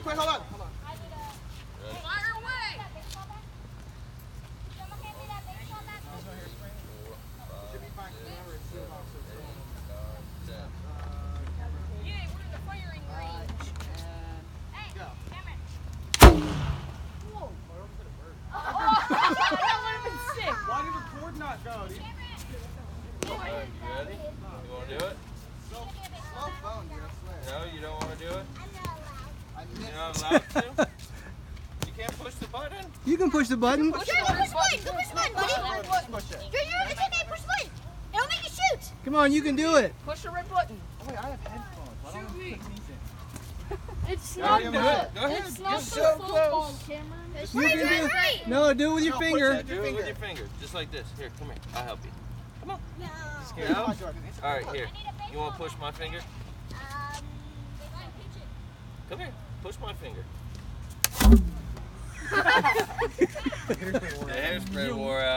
quick, hold on. Fire away! Yay, we're in the firing range. That would have been sick. Why did the cord not go, dude? You ready? You want to do it? Slow phone, dude, I swear. No, you don't want to do it? I missed You're not allowed to? You can't push the button? You can push the button. Sure, go push the button. Go push the button, buddy. Push it. It's okay. Push the button. It'll make you shoot. Come on, you can do it. Push the red button. Oh, wait, I have headphones. Why don't I put these in? It's Go not ahead, the, go ahead. it's not the so football, close. Cameron. You can do it. No, do it with your finger. Do it with your finger, just like this. Here, come here. I'll help you. Come on. No. Here, no? All right, here. You want to push my finger? Come here. Push my finger. The hairspray wore out.